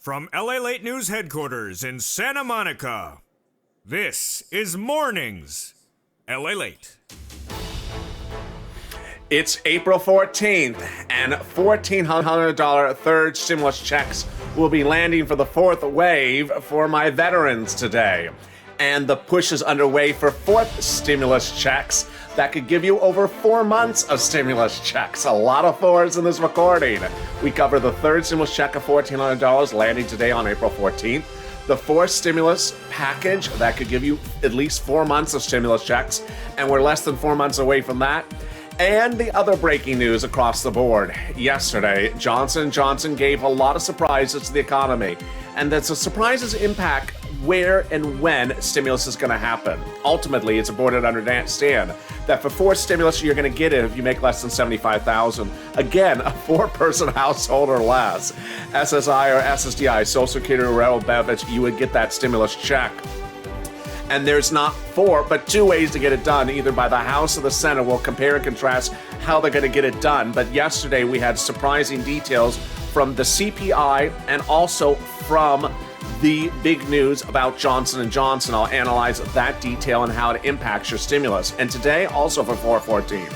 From LALATE News Headquarters in Santa Monica, this is Mornings LALATE. It's April 14th, and $1,400 third stimulus checks will be landing for the fourth wave for my veterans today. And the push is underway for fourth stimulus checks that could give you over 4 months of stimulus checks. A lot of fours in this recording. We cover the third stimulus check of $1,400 landing today on April 14th. The fourth stimulus package that could give you at least 4 months of stimulus checks, and we're less than 4 months away from that. And the other breaking news across the board. Yesterday, Johnson & Johnson gave a lot of surprises to the economy, and that the surprises impact where and when stimulus is going to happen. Ultimately, it's important to understand that for fourth stimulus, you're going to get it if you make less than $75,000. Again, a four-person household or less. SSI or SSDI, Social Security or railroad benefits, you would get that stimulus check. And there's not four, but two ways to get it done, either by the House or the Senate. We'll compare and contrast how they're going to get it done. But yesterday we had surprising details from the CPI and also from the big news about Johnson & Johnson. I'll analyze that detail and how it impacts your stimulus. And today, also for 414,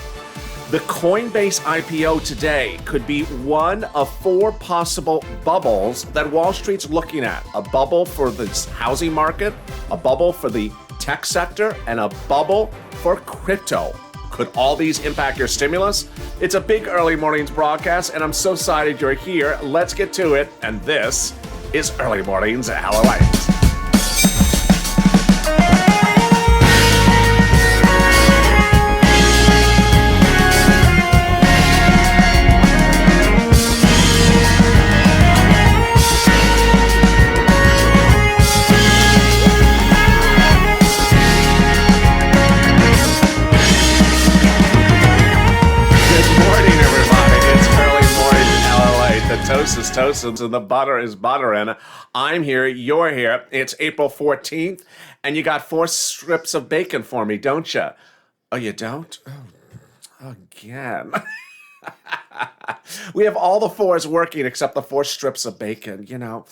the Coinbase IPO today could be one of four possible bubbles that Wall Street's looking at. A bubble for the housing market, a bubble for the tech sector, and a bubble for crypto. Could all these impact your stimulus? It's a big early mornings broadcast, and I'm so excited you're here. Let's get to it. And this is Early Mornings LALATE. Toast is toasting and the butter is buttering. I'm here, you're here. It's April 14th, and you got 4 strips of bacon for me, don't you? Oh, you don't? Oh, again. We have all the fours working except the 4 strips of bacon, you know.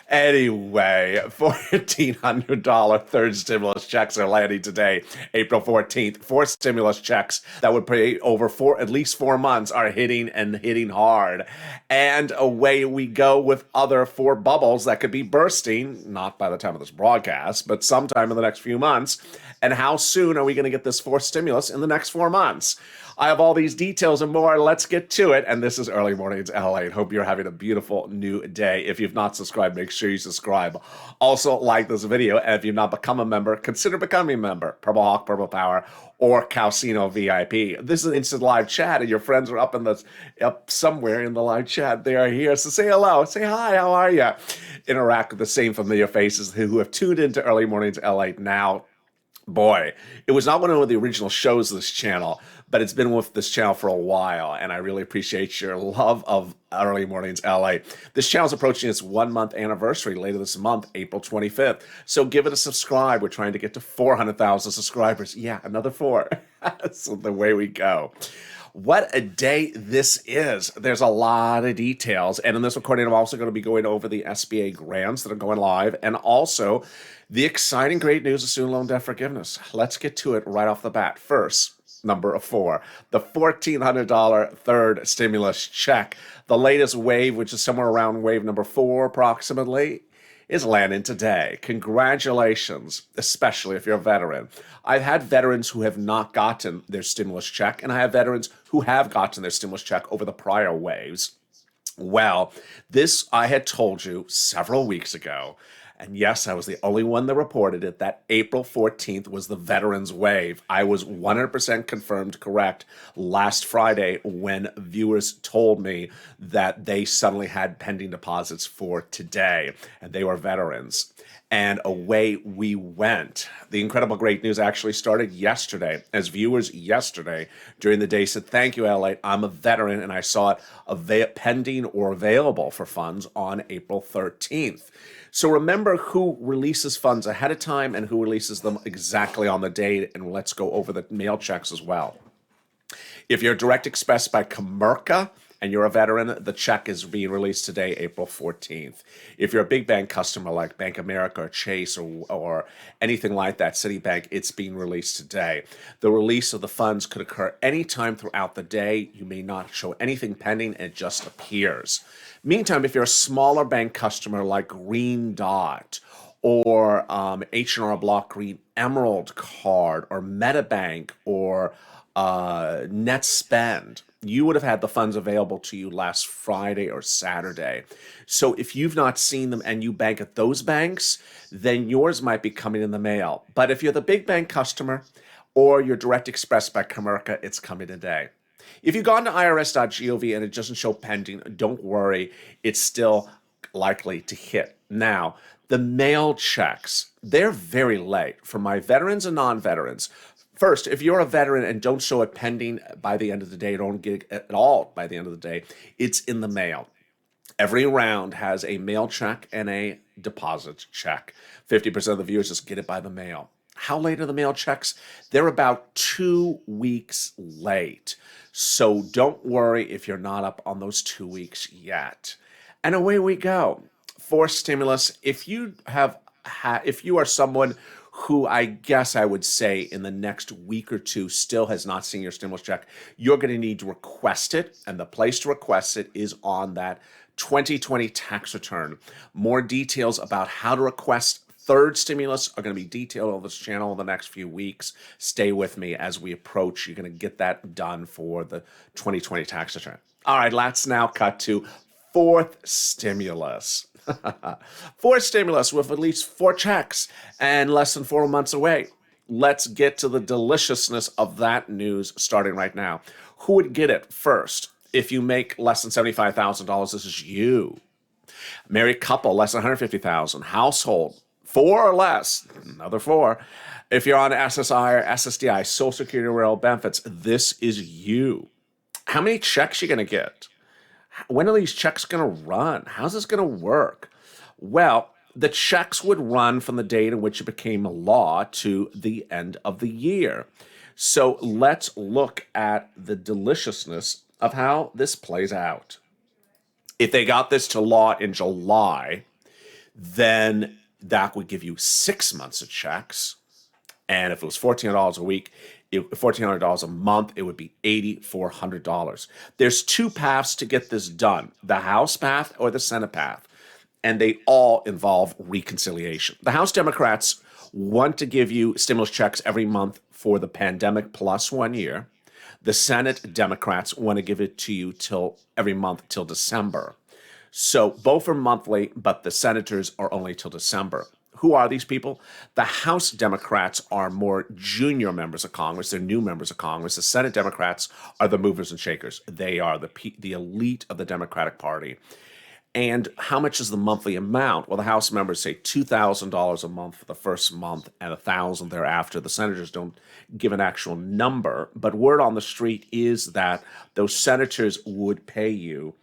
Anyway, $1,400 third stimulus checks are landing today, April 14th. 4 stimulus checks that would pay over at least 4 months are hitting hard. And away we go with other 4 bubbles that could be bursting, not by the time of this broadcast, but sometime in the next few months. And how soon are we going to get this 4th stimulus in the next 4 months? I have all these details and more. Let's get to it. And this is Early Mornings LA. Hope you're having a beautiful new day. If you've not subscribed, make sure you subscribe. Also, like this video. And if you've not become a member, consider becoming a member. Purple Hawk, Purple Power, or Calcino VIP. This is an instant live chat, and your friends are up somewhere in the live chat. They are here. So say hello. Say hi. How are you? Interact with the same familiar faces who have tuned into Early Mornings LA now. Boy, it was not one of the original shows of this channel, but it's been with this channel for a while, and I really appreciate your love of Early Mornings LA. This channel's approaching its 1-month anniversary later this month, April 25th. So give it a subscribe. We're trying to get to 400,000 subscribers. Yeah, another 4. So the way we go. What a day this is. There's a lot of details. And in this recording, I'm also going to be going over the SBA grants that are going live, and also the exciting great news of student loan debt forgiveness. Let's get to it right off the bat. First, number 4, the $1,400 third stimulus check. The latest wave, which is somewhere around wave number 4 approximately, is landing today. Congratulations, especially if you're a veteran. I've had veterans who have not gotten their stimulus check, and I have veterans who have gotten their stimulus check over the prior waves. Well, this I had told you several weeks ago. And yes, I was the only one that reported it, that April 14th was the Veterans Wave. I was 100% confirmed correct last Friday when viewers told me that they suddenly had pending deposits for today, and they were veterans. And away we went. The incredible great news actually started yesterday, as viewers yesterday during the day said, thank you, LA, I'm a veteran, and I saw it pending or available for funds on April 13th. So remember who releases funds ahead of time and who releases them exactly on the date, and let's go over the mail checks as well. If you're Direct Express by Comerica, and you're a veteran, the check is being released today, April 14th. If you're a big bank customer like Bank of America or Chase or anything like that, Citibank, it's being released today. The release of the funds could occur anytime throughout the day. You may not show anything pending, and it just appears. Meantime, if you're a smaller bank customer like Green Dot or H&R Block Green Emerald Card or MetaBank or NetSpend, you would have had the funds available to you last Friday or Saturday. So if you've not seen them and you bank at those banks, then yours might be coming in the mail. But if you're the big bank customer or you're Direct Express by Comerica, it's coming today. If you've gone to irs.gov and it doesn't show pending, don't worry, it's still likely to hit. Now, the mail checks, they're very late for my veterans and non-veterans. First, if you're a veteran and don't show it pending by the end of the day, don't get it at all by the end of the day, it's in the mail. Every round has a mail check and a deposit check. 50% of the viewers just get it by the mail. How late are the mail checks? They're about 2 weeks late. So don't worry if you're not up on those 2 weeks yet. And away we go. Forced stimulus. If you are someone who I guess I would say in the next week or two still has not seen your stimulus check, you're going to need to request it. And the place to request it is on that 2020 tax return. More details about how to request third stimulus are going to be detailed on this channel in the next few weeks. Stay with me as we approach. You're going to get that done for the 2020 tax return. All right, let's now cut to fourth stimulus. Fourth stimulus with at least 4 checks and less than 4 months away. Let's get to the deliciousness of that news starting right now. Who would get it first? If you make less than $75,000, this is you. Married couple, less than $150,000. Household, 4 or less, another 4. If you're on SSI or SSDI, Social Security Rural Benefits, this is you. How many checks are you going to get? When are these checks going to run? How's this going to work? Well, the checks would run from the date in which it became law to the end of the year. So let's look at the deliciousness of how this plays out. If they got this to law in July, then that would give you 6 months of checks. And if it was $1,400 a week, $1,400 a month, it would be $8,400. There's 2 paths to get this done, the House path or the Senate path, and they all involve reconciliation. The House Democrats want to give you stimulus checks every month for the pandemic plus 1 year. The Senate Democrats want to give it to you every month till December. So both are monthly, but the senators are only till December. Who are these people? The House Democrats are more junior members of Congress. They're new members of Congress. The Senate Democrats are the movers and shakers. They are the elite of the Democratic Party. And how much is the monthly amount? Well, the House members say $2,000 a month for the first month and $1,000 thereafter. The senators don't give an actual number, but word on the street is that those senators would pay you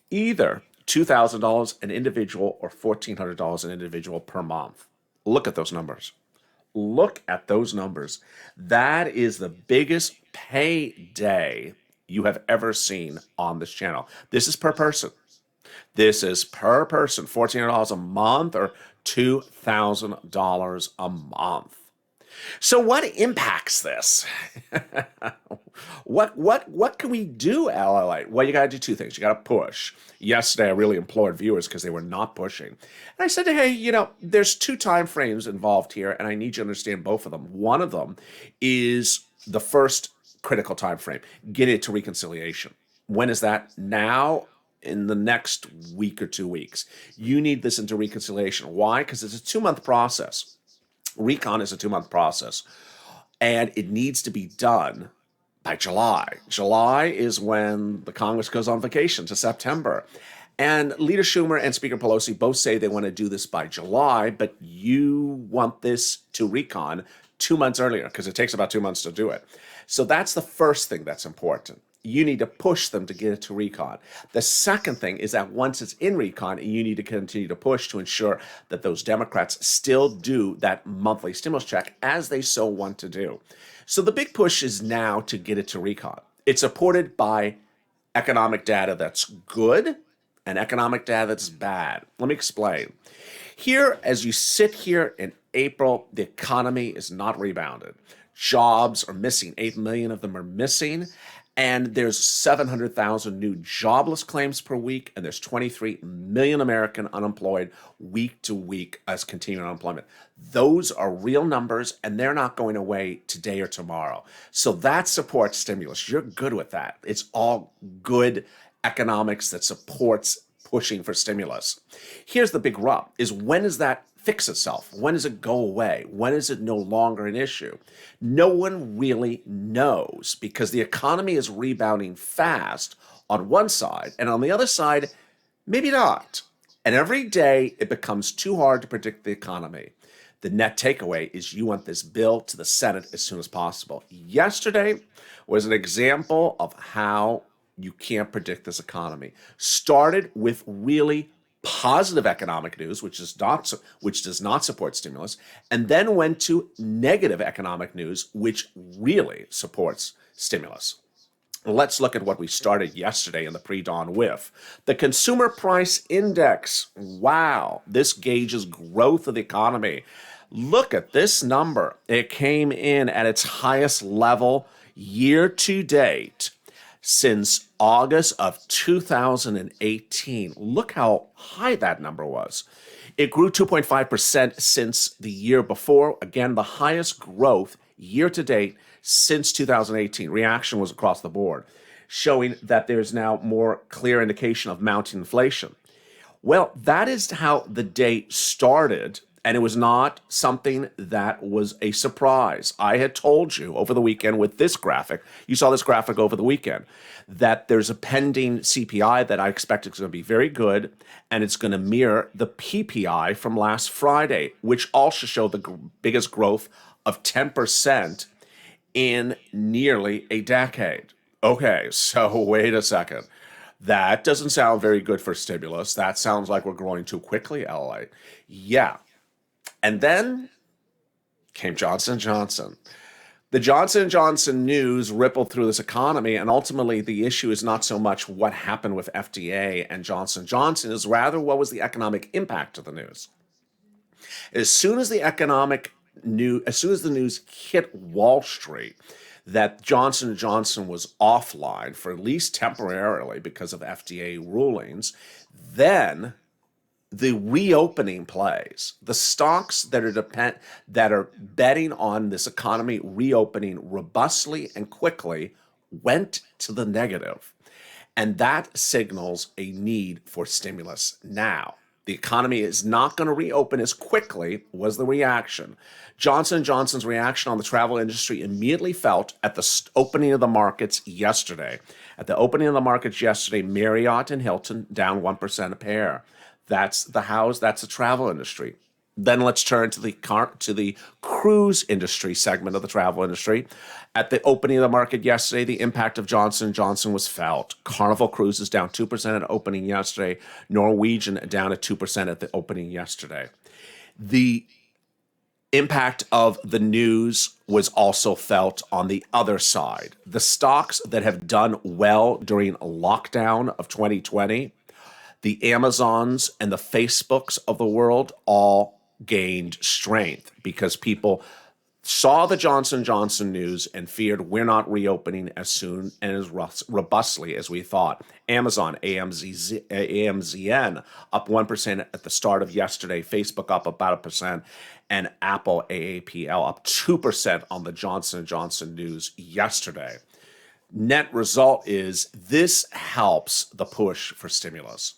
either $2,000 an individual or $1,400 an individual per month. Look at those numbers. Look at those numbers. That is the biggest payday you have ever seen on this channel. This is per person. This is per person, $1,400 a month or $2,000 a month. So what impacts this? What can we do, LALATE? Well, you got to do 2 things. You got to push. Yesterday, I really implored viewers because they were not pushing. And I said, hey, there's 2 time frames involved here, and I need you to understand both of them. One of them is the first critical time frame. Get it to reconciliation. When is that? Now, in the next week or 2 weeks. You need this into reconciliation. Why? Because it's a 2-month process. Recon is a 2-month process, and it needs to be done by July. July is when the Congress goes on vacation to September. And Leader Schumer and Speaker Pelosi both say they want to do this by July, but you want this to recon 2 months earlier because it takes about 2 months to do it. So that's the first thing that's important. You need to push them to get it to recon. The second thing is that once it's in recon, you need to continue to push to ensure that those Democrats still do that monthly stimulus check as they so want to do. So the big push is now to get it to recon. It's supported by economic data that's good and economic data that's bad. Let me explain. Here, as you sit here in April, the economy is not rebounded. Jobs are missing. 8 million of them are missing. And there's 700,000 new jobless claims per week, and there's 23 million American unemployed week to week as continuing unemployment. Those are real numbers, and they're not going away today or tomorrow. So that supports stimulus. You're good with that. It's all good economics that supports pushing for stimulus. Here's the big rub, is when does that fix itself? When does it go away? When is it no longer an issue? No one really knows, because the economy is rebounding fast on one side, and on the other side, maybe not. And every day it becomes too hard to predict the economy. The net takeaway is you want this bill to the Senate as soon as possible. Yesterday was an example of how you can't predict this economy. Started with really positive economic news, which does not support stimulus, and then went to negative economic news, which really supports stimulus. Let's look at what we started yesterday in the pre-dawn with. The Consumer Price Index. Wow, this gauges growth of the economy. Look at this number. It came in at its highest level year to date since August of 2018. Look how high that number was. It grew 2.5% since the year before. Again, the highest growth year to date since 2018. Reaction was across the board, showing that there's now more clear indication of mounting inflation. Well, that is how the day started, and it was not something that was a surprise. I had told you over the weekend with this graphic, you saw this graphic over the weekend, that there's a pending CPI that I expect is going to be very good, and it's going to mirror the PPI from last Friday, which also showed the biggest growth of 10% in nearly a decade. Okay, so wait a second. That doesn't sound very good for stimulus. That sounds like we're growing too quickly, LA. Yeah. And then came Johnson & Johnson. The Johnson & Johnson news rippled through this economy, and ultimately the issue is not so much what happened with FDA and Johnson & Johnson, is rather what was the economic impact of the news. As soon as the news hit Wall Street that Johnson & Johnson was offline for at least temporarily because of FDA rulings, then the reopening plays, the stocks that are betting on this economy reopening robustly and quickly went to the negative. And that signals a need for stimulus now. The economy is not going to reopen as quickly, was the reaction. Johnson & Johnson's reaction on the travel industry immediately felt at the opening of the markets yesterday. At the opening of the markets yesterday, Marriott and Hilton down 1% a pair. That's the travel industry. Then let's turn to the cruise industry segment of the travel industry. At the opening of the market yesterday, the impact of Johnson & Johnson was felt. Carnival Cruises down 2% at opening yesterday. Norwegian down at 2% at the opening yesterday. The impact of the news was also felt on the other side. The stocks that have done well during lockdown of 2020, the Amazons and the Facebooks of the world all gained strength because people saw the Johnson & Johnson news and feared we're not reopening as soon and as robustly as we thought. Amazon, AMZN, up 1% at the start of yesterday. Facebook up about 1%. And Apple, AAPL, up 2% on the Johnson & Johnson news yesterday. Net result is this helps the push for stimulus.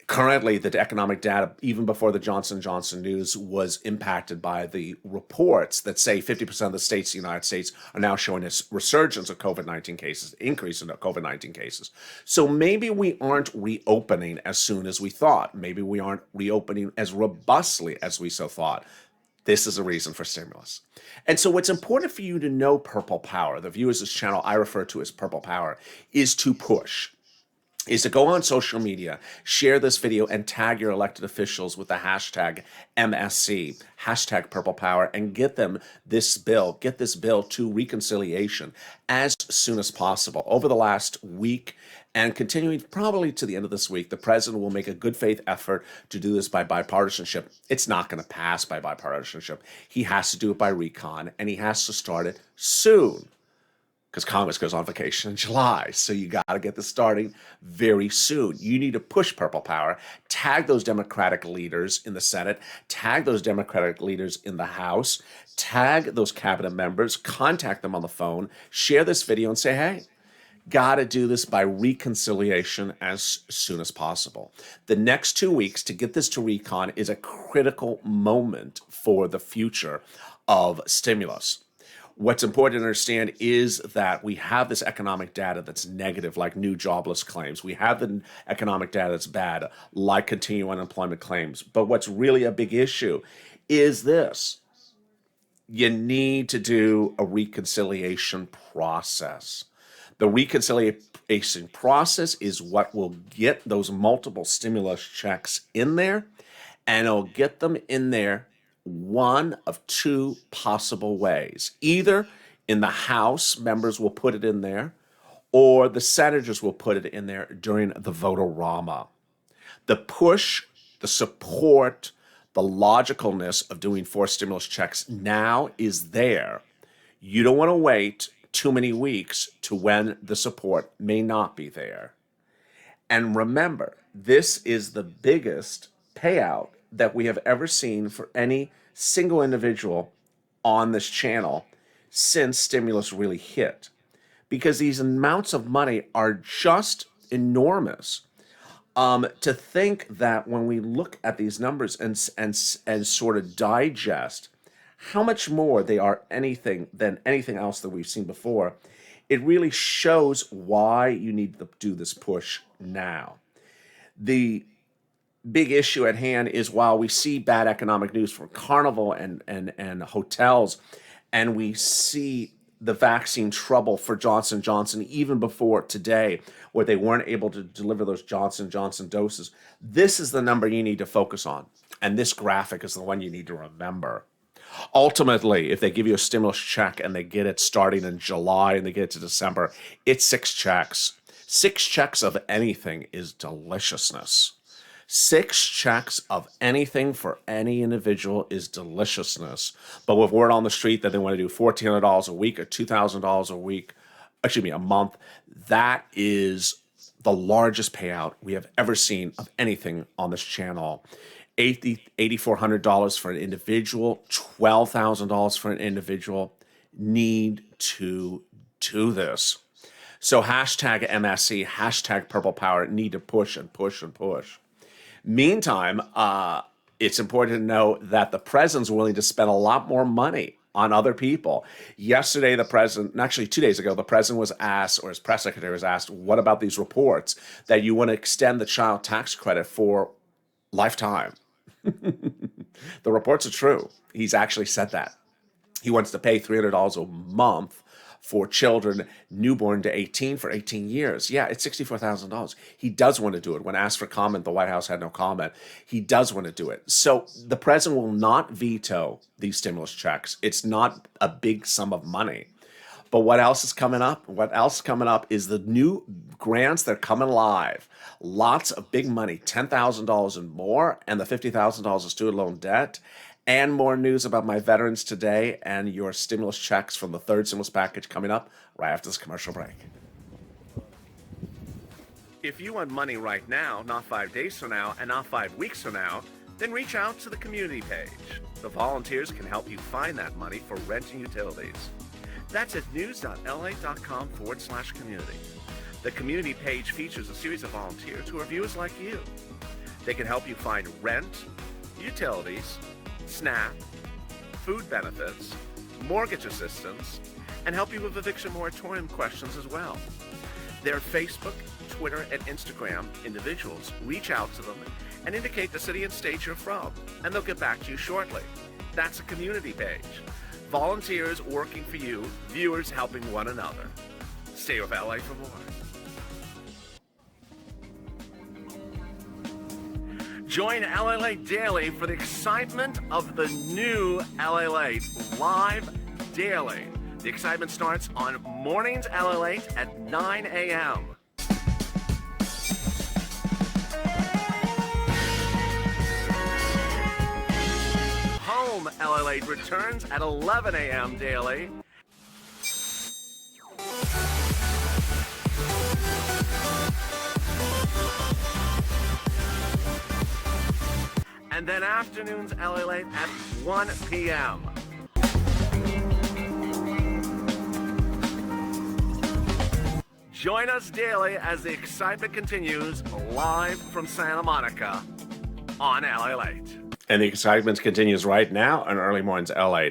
Currently, the economic data, even before the Johnson & Johnson news, was impacted by the reports that say 50% of the states in the United States are now showing a resurgence of COVID-19 cases, increase in COVID-19 cases. So maybe we aren't reopening as soon as we thought. Maybe we aren't reopening as robustly as we so thought. This is a reason for stimulus. And so what's important for you to know, Purple Power, the viewers of this channel I refer to as Purple Power, is to push. is to go on social media, share this video, and tag your elected officials with the hashtag MSC, hashtag Purple Power, and get this bill to reconciliation as soon as possible. Over the last week and continuing probably to the end of this week, the president will make a good faith effort to do this by bipartisanship. It's not going to pass by bipartisanship. He has to do it by recon, and he has to start it soon, because Congress goes on vacation in July. So you got to get this starting very soon. You need to push Purple Power, tag those Democratic leaders in the Senate, tag those Democratic leaders in the House, tag those cabinet members, contact them on the phone, share this video and say, hey, got to do this by reconciliation as soon as possible. The next 2 weeks to get this to recon is a critical moment for the future of stimulus. What's important to understand is that we have this economic data that's negative, like new jobless claims. We have the economic data that's bad, like continuing unemployment claims. But what's really a big issue is this. You need to do a reconciliation process. The reconciliation process is what will get those multiple stimulus checks in there, and it'll get them in there one of two possible ways. Either in the House, members will put it in there, or the senators will put it in there during the vote-a-rama. The push, the support, the logicalness of doing 4 stimulus checks now is there. You don't want to wait too many weeks to when the support may not be there. And remember, this is the biggest payout that we have ever seen for any single individual on this channel since stimulus really hit, because these amounts of money are just enormous. To think that when we look at these numbers and sort of digest how much more they are than anything else that we've seen before, it really shows why you need to do this push now. The big issue at hand is, while we see bad economic news from Carnival and hotels, and we see the vaccine trouble for Johnson & Johnson even before today, where they weren't able to deliver those Johnson & Johnson doses, this is the number you need to focus on. And this graphic is the one you need to remember. Ultimately, if they give you a stimulus check and they get it starting in July and they get it to December, it's 6 checks. 6 checks of anything is deliciousness. 6 checks of anything for any individual is deliciousness. But with word on the street that they want to do $1,400 a week or $2,000 a week, a month, that is the largest payout we have ever seen of anything on this channel. $8,400 for an individual, $12,000 for an individual. Need to do this. So hashtag MSC, hashtag Purple Power, need to push and push and push. Meantime, it's important to know that the president's willing to spend a lot more money on other people. Yesterday, the president, actually 2 days ago, the president was asked, or his press secretary was asked, what about these reports that you want to extend the child tax credit for lifetime? The reports are true. He's actually said that. He wants to pay $300 a month for children newborn to 18 for 18 years. Yeah, it's $64,000. He does want to do it. When asked for comment, the White House had no comment. He does want to do it. So the president will not veto these stimulus checks. It's not a big sum of money. But what else is coming up? What else is coming up is the new grants that are coming live. Lots of big money, $10,000 and more, and the $50,000 of student loan debt. And more news about my veterans today and your stimulus checks from the 3rd stimulus package coming up right after this commercial break. If you want money right now, not 5 days from now, and not 5 weeks from now, then reach out to the community page. The volunteers can help you find that money for rent and utilities. That's at news.la.com/community. The community page features a series of volunteers who are viewers like you. They can help you find rent, utilities, SNAP, food benefits, mortgage assistance, and help you with eviction moratorium questions as well. Their Facebook, Twitter, and Instagram individuals reach out to them and indicate the city and state you're from, and they'll get back to you shortly. That's a community page. Volunteers working for you, viewers helping one another. Stay with LA for more. Join LALATE Daily for the excitement of the new LALATE live daily. The excitement starts on mornings LALATE at 9 a.m. Home LALATE returns at 11 a.m. daily. And then afternoons LALATE at 1 p.m. Join us daily as the excitement continues live from Santa Monica on LALATE. And the excitement continues right now on Early Mornings LA.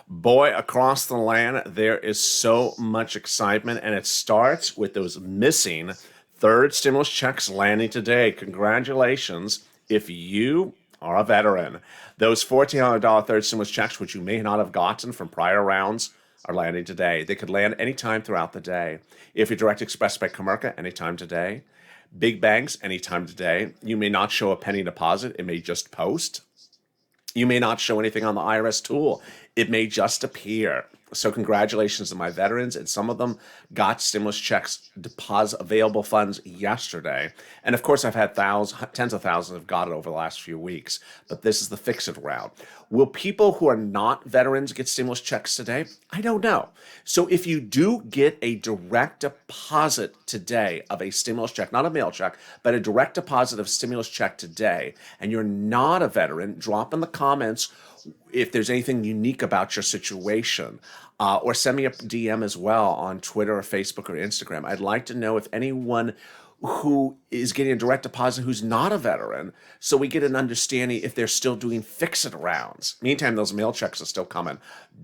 Boy, across the land, there is so much excitement, and it starts with those missing third stimulus checks landing today. Congratulations if you are a veteran. Those $1,400 third stimulus checks, which you may not have gotten from prior rounds, are landing today. They could land anytime throughout the day. If you're Direct Express by Comerica, anytime today. Big banks, anytime today. You may not show a penny deposit. It may just post. You may not show anything on the IRS tool. It may just appear. So congratulations to my veterans, and some of them got stimulus checks, deposit available funds yesterday. And of course, I've had tens of thousands have got it over the last few weeks, but this is the fix-it round. Will people who are not veterans get stimulus checks today? I don't know. So if you do get a direct deposit today of a stimulus check, not a mail check, but a direct deposit of stimulus check today, and you're not a veteran, drop in the comments if there's anything unique about your situation, or send me a DM as well on Twitter or Facebook or Instagram. I'd like to know if anyone who is getting a direct deposit who's not a veteran, so we get an understanding if they're still doing fix-it rounds. Meantime, those mail checks are still coming.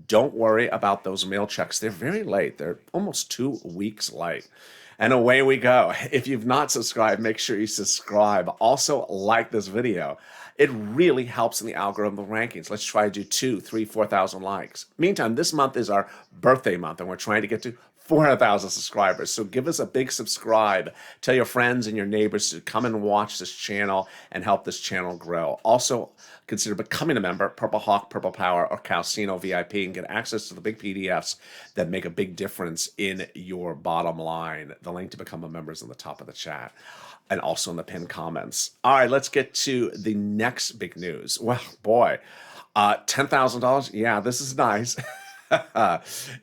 Don't worry about those mail checks. They're very late. They're almost 2 weeks late. And away we go. If you've not subscribed, make sure you subscribe. Also, like this video. It really helps in the algorithm rankings. Let's try to do 2,000, 3,000, 4,000 likes. Meantime, this month is our birthday month, and we're trying to get to 400,000 subscribers. So give us a big subscribe. Tell your friends and your neighbors to come and watch this channel and help this channel grow. Also, consider becoming a member, Purple Hawk, Purple Power, or Calcino VIP, and get access to the big PDFs that make a big difference in your bottom line. The link to become a member is on the top of the chat, and also in the pinned comments. All right, let's get to the next big news. Well, boy, $10,000. Yeah, this is nice.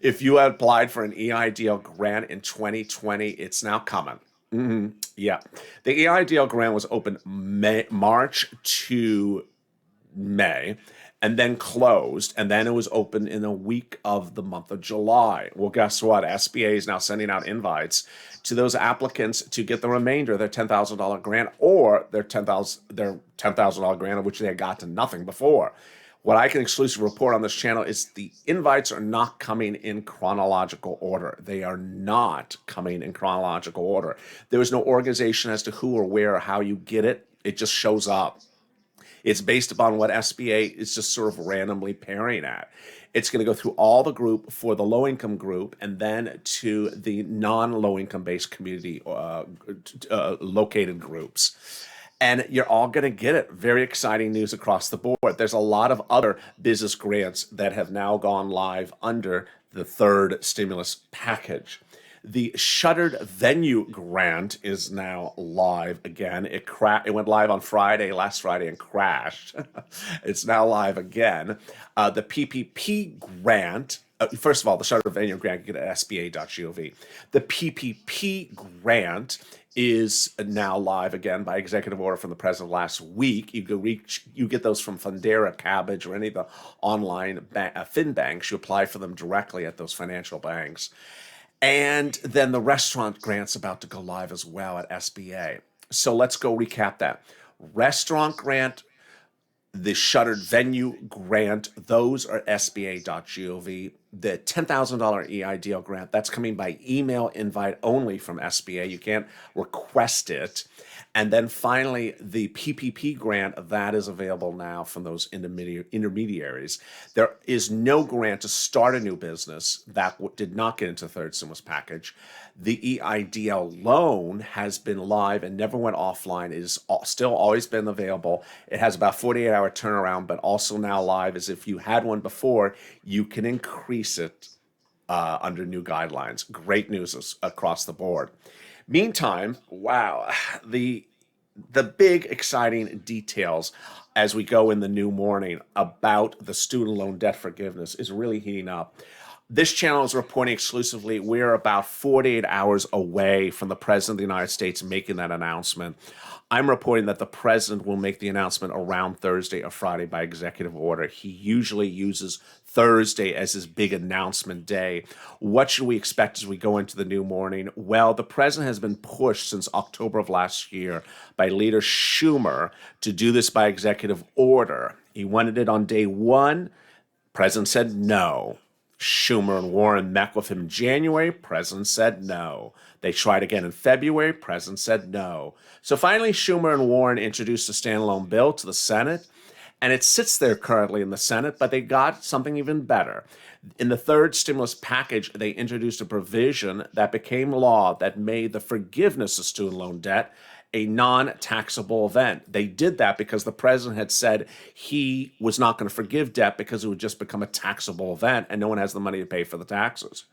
If you had applied for an EIDL grant in 2020, it's now coming. Yeah, the EIDL grant was open March to May, and then closed, and then it was open in a week of the month of July. Well, guess what? SBA is now sending out invites to those applicants to get the remainder of their $10,000 grant, or their $10,000 grant, of which they had gotten nothing before. What I can exclusively report on this channel is the invites are not coming in chronological order. They are not coming in chronological order. There is no organization as to who or where or how you get it. It just shows up. It's based upon what SBA is just sort of randomly pairing at. It's going to go through all the group for the low-income group, and then to the non-low-income based community located groups. And you're all going to get it. Very exciting news across the board. There's a lot of other business grants that have now gone live under the third stimulus package. The shuttered venue grant is now live again. It went live on last Friday, and crashed. It's now live again. The PPP grant, first of all, the shuttered venue grant, you get at sba.gov. The PPP grant is now live again by executive order from the president last week. You get those from Fundera, Cabbage, or any of the online fin banks. You apply for them directly at those financial banks. And then the restaurant grant's about to go live as well at SBA. So let's go recap that. Restaurant grant, the shuttered venue grant, those are sba.gov. the $10,000 EIDL grant, that's coming by email invite only from SBA. You can't request it. And then finally, the PPP grant, that is available now from those intermediaries. There is no grant to start a new business. That did not get into the third stimulus package. The EIDL loan has been live and never went offline. It is still always been available. It has about 48-hour turnaround, but also now live as if you had one before, you can increase it under new guidelines. Great news across the board. Meantime, wow, the big exciting details as we go in the new morning about the student loan debt forgiveness is really heating up. This channel is reporting exclusively we're about 48 hours away from the President of the United States making that announcement. I'm reporting that the President will make the announcement around Thursday or Friday by executive order. He usually uses Thursday as his big announcement day. What should we expect as we go into the new morning? Well, the President has been pushed since October of last year by Leader Schumer to do this by executive order. He wanted it on day one. President said no. Schumer and Warren met with him in January. President said no. They tried again in February. President said no. So finally, Schumer and Warren introduced a standalone bill to the Senate, and it sits there currently in the Senate, but they got something even better. In the third stimulus package, they introduced a provision that became law that made the forgiveness of student loan debt a non-taxable event. They did that because the president had said he was not going to forgive debt because it would just become a taxable event and no one has the money to pay for the taxes.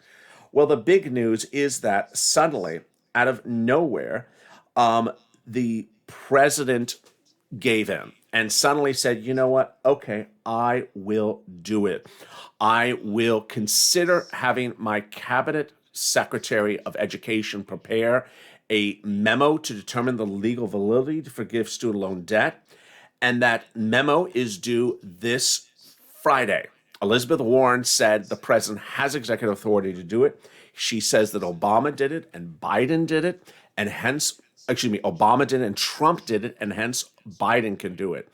Well, the big news is that suddenly, out of nowhere, the president gave in and suddenly said, you know what? Okay, I will do it. I will consider having my cabinet secretary of education prepare a memo to determine the legal validity to forgive student loan debt. And that memo is due this Friday. Elizabeth Warren said the president has executive authority to do it. She says that Obama did it and Biden did it, and hence, Obama did it and Trump did it, and hence Biden can do it.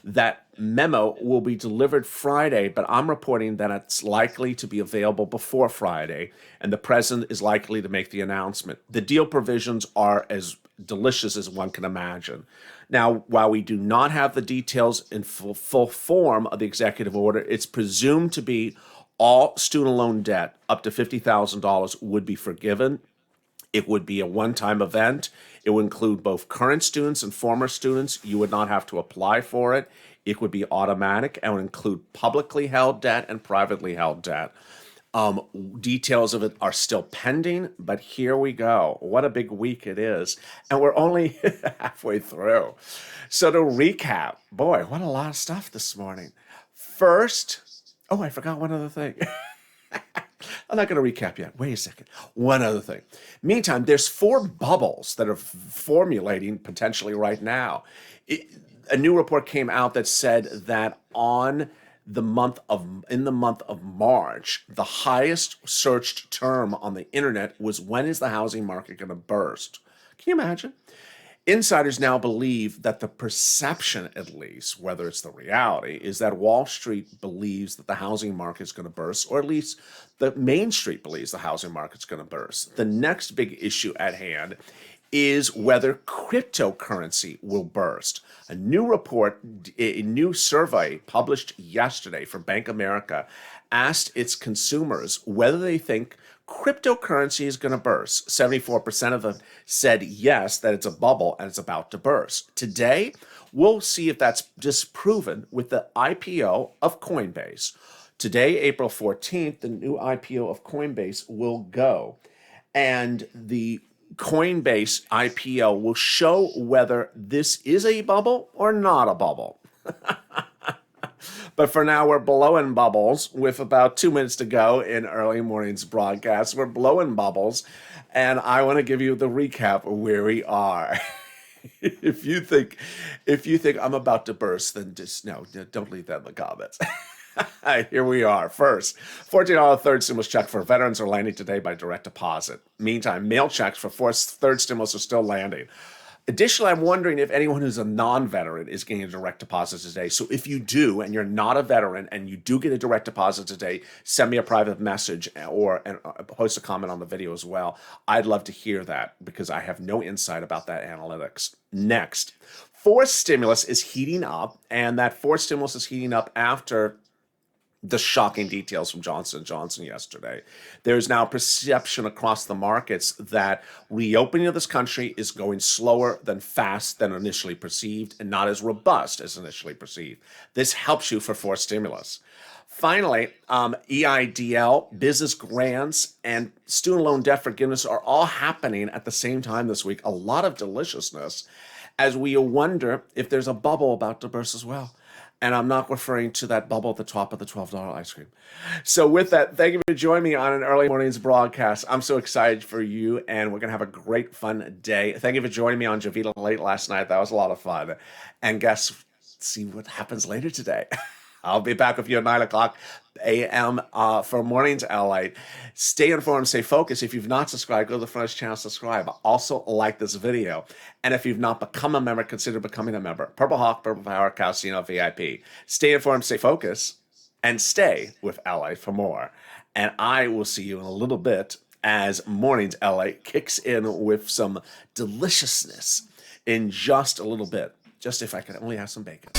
That memo will be delivered Friday, but I'm reporting that it's likely to be available before Friday, and the president is likely to make the announcement. The deal provisions are as delicious as one can imagine. Now, while we do not have the details in full form of the executive order, it's presumed to be all student loan debt up to $50,000 would be forgiven. It would be a one-time event. It would include both current students and former students. You would not have to apply for it. It would be automatic and would include publicly held debt and privately held debt. Details of it are still pending, but here we go. What a big week it is. And we're only halfway through. So to recap, boy, what a lot of stuff this morning. First, I forgot one other thing. I'm not going to recap yet. Wait a second. One other thing. Meantime, there's 4 bubbles that are formulating potentially right now. A new report came out that said that in the month of March, the highest searched term on the internet was, when is the housing market going to burst? Can you imagine? Insiders now believe that the perception, at least, whether it's the reality, is that Wall Street believes that the housing market is going to burst, or at least the Main Street believes the housing market's going to burst. The next big issue at hand is whether cryptocurrency will burst. A new survey published yesterday for Bank of America asked its consumers whether they think cryptocurrency is going to burst. 74% of them said yes, that it's a bubble and it's about to burst. Today, we'll see if that's disproven with the IPO of Coinbase. Today, April 14th, the new IPO of Coinbase will go. And the Coinbase IPO will show whether this is a bubble or not a bubble. But for now, we're blowing bubbles with about 2 minutes to go in early morning's broadcast. We're blowing bubbles, and I want to give you the recap of where we are. If you think I'm about to burst, then just don't leave that in the comments. Here we are. First, $14 third stimulus check for veterans are landing today by direct deposit. Meantime, mail checks for third stimulus are still landing. Additionally, I'm wondering if anyone who's a non-veteran is getting a direct deposit today. So if you do, and you're not a veteran, and you do get a direct deposit today, send me a private message or post a comment on the video as well. I'd love to hear that because I have no insight about that analytics. Next, forced stimulus is heating up, and that forced stimulus is heating up after the shocking details from Johnson & Johnson yesterday. There's now perception across the markets that reopening of this country is going slower than fast than initially perceived and not as robust as initially perceived. This helps you for forced stimulus. Finally, EIDL, business grants, and student loan debt forgiveness are all happening at the same time this week. A lot of deliciousness as we wonder if there's a bubble about to burst as well. And I'm not referring to that bubble at the top of the $12 ice cream. So with that, thank you for joining me on an early morning's broadcast. I'm so excited for you, and we're going to have a great, fun day. Thank you for joining me on Javita Late last night. That was a lot of fun. And see what happens later today. I'll be back with you at 9 o'clock a.m. For Mornings LA. Stay informed, stay focused. If you've not subscribed, go to the front of this channel, subscribe. Also, like this video. And if you've not become a member, consider becoming a member. Purple Hawk, Purple Power, Casino VIP. Stay informed, stay focused, and stay with LA for more. And I will see you in a little bit as Mornings LA kicks in with some deliciousness in just a little bit. Just if I could only have some bacon.